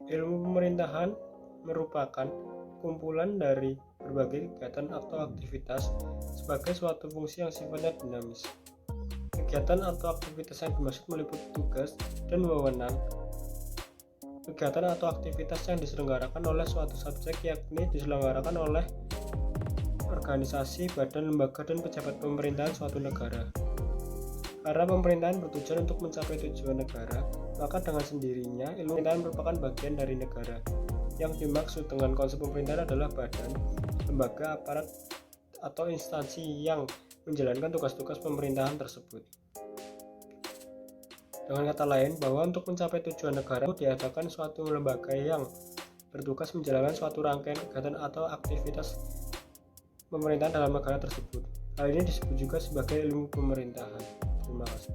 Ilmu pemerintahan merupakan kumpulan dari berbagai kegiatan atau aktivitas sebagai suatu fungsi yang sifatnya dinamis. Kegiatan atau aktivitas yang dimaksud meliputi tugas dan wewenang. Kegiatan atau aktivitas yang diselenggarakan oleh suatu subjek, yakni diselenggarakan oleh organisasi, badan, lembaga, dan pejabat pemerintahan suatu negara. Karena pemerintahan bertujuan untuk mencapai tujuan negara, maka dengan sendirinya ilmu pemerintahan merupakan bagian dari negara. Yang dimaksud dengan konsep pemerintahan adalah badan, lembaga, aparat, atau instansi yang menjalankan tugas-tugas pemerintahan tersebut. Dengan kata lain, bahwa untuk mencapai tujuan negara diadakan suatu lembaga yang bertugas menjalankan suatu rangkaian kegiatan atau aktivitas pemerintahan dalam negara tersebut. Hal ini disebut juga sebagai ilmu pemerintahan. Terima kasih.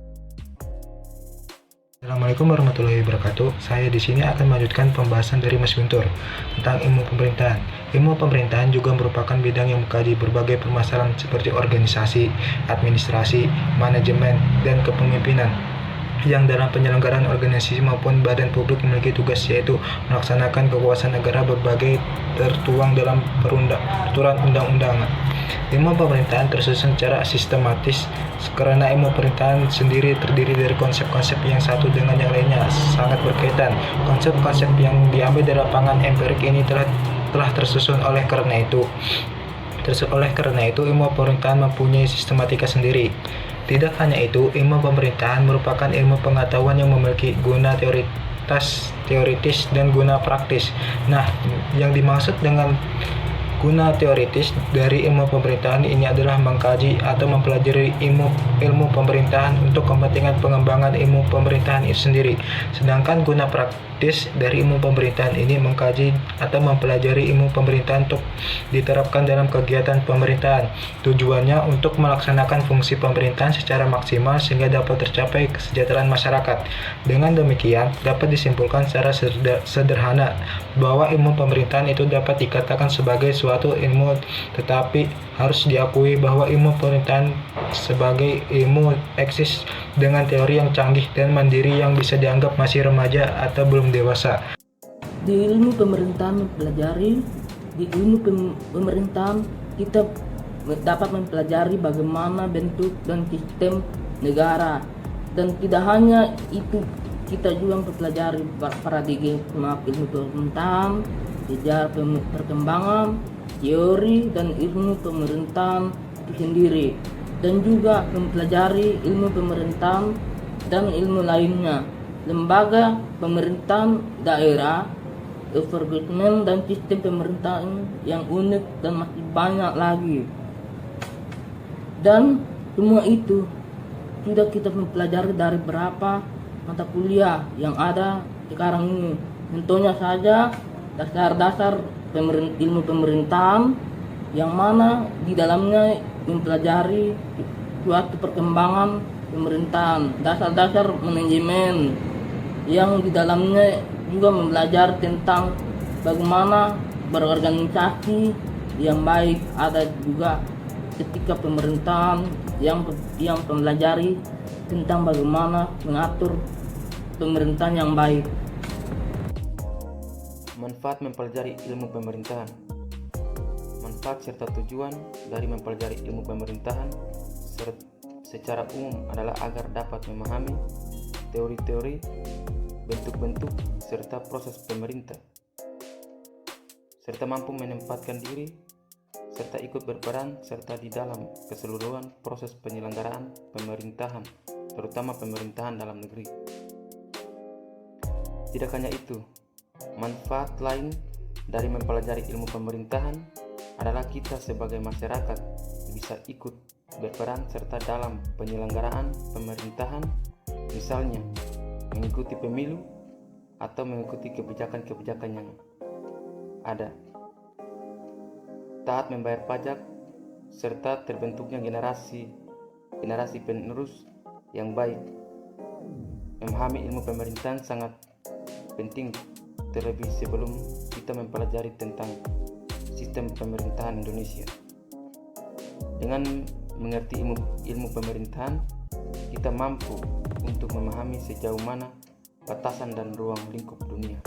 Assalamualaikum warahmatullahi wabarakatuh. Saya di sini akan melanjutkan pembahasan dari Mas Guntur tentang ilmu pemerintahan. Ilmu pemerintahan juga merupakan bidang yang mengkaji berbagai permasalahan seperti organisasi, administrasi, manajemen, dan kepemimpinan yang dalam penyelenggaraan organisasi maupun badan publik memiliki tugas, yaitu melaksanakan kekuasaan negara berbagai tertuang dalam peraturan undang-undangan. Ilmu pemerintahan tersusun secara sistematis karena ilmu pemerintahan sendiri terdiri dari konsep-konsep yang satu dengan yang lainnya sangat berkaitan. Konsep-konsep yang diambil dari lapangan empirik ini telah tersusun. Oleh karena itu ilmu pemerintahan mempunyai sistematika sendiri. Tidak hanya itu, ilmu pemerintahan merupakan ilmu pengetahuan yang memiliki guna teoritis dan guna praktis. Nah, yang dimaksud dengan guna teoritis dari ilmu pemerintahan ini adalah mengkaji atau mempelajari ilmu pemerintahan untuk kepentingan pengembangan ilmu pemerintahan itu sendiri. Sedangkan guna praktis dari ilmu pemerintahan ini mengkaji atau mempelajari ilmu pemerintahan untuk diterapkan dalam kegiatan pemerintahan. Tujuannya untuk melaksanakan fungsi pemerintahan secara maksimal sehingga dapat tercapai kesejahteraan masyarakat. Dengan demikian, dapat disimpulkan secara sederhana bahwa ilmu pemerintahan itu dapat dikatakan sebagai suatu ilmu, tetapi harus diakui bahwa ilmu pemerintahan sebagai ilmu eksis dengan teori yang canggih dan mandiri yang bisa dianggap masih remaja atau belum dewasa. Di ilmu pemerintahan kita dapat mempelajari bagaimana bentuk dan sistem negara, dan tidak hanya itu, kita juga mempelajari paradigma ilmu pemerintahan, sejarah perkembangan, teori dan ilmu pemerintahan itu sendiri, dan juga mempelajari ilmu pemerintahan dan ilmu lainnya, lembaga pemerintahan daerah, government dan sistem pemerintahan yang unik dan masih banyak lagi. Dan semua itu sudah kita mempelajari dari berapa mata kuliah yang ada sekarang ini. Contohnya saja dasar-dasar ilmu pemerintahan, yang mana di dalamnya mempelajari suatu perkembangan pemerintahan, dasar-dasar manajemen, yang di dalamnya juga mempelajari tentang bagaimana berorganisasi yang baik. Ada juga ketika pemerintahan yang mempelajari tentang bagaimana mengatur pemerintahan yang baik. Manfaat mempelajari ilmu pemerintahan. Manfaat serta tujuan dari mempelajari ilmu pemerintahan secara umum adalah agar dapat memahami teori-teori, bentuk-bentuk, serta proses pemerintah, serta mampu menempatkan diri, serta ikut berperan serta di dalam keseluruhan proses penyelenggaraan pemerintahan, terutama pemerintahan dalam negeri. Tidak hanya itu, manfaat lain dari mempelajari ilmu pemerintahan adalah kita sebagai masyarakat bisa ikut berperan serta dalam penyelenggaraan pemerintahan, misalnya mengikuti pemilu atau mengikuti kebijakan-kebijakan yang ada, taat membayar pajak, serta terbentuknya generasi penerus yang baik. Memahami ilmu pemerintahan sangat penting, terlebih sebelum kita mempelajari tentang sistem pemerintahan Indonesia. Dengan mengerti ilmu pemerintahan, kita mampu untuk memahami sejauh mana batasan dan ruang lingkup dunia.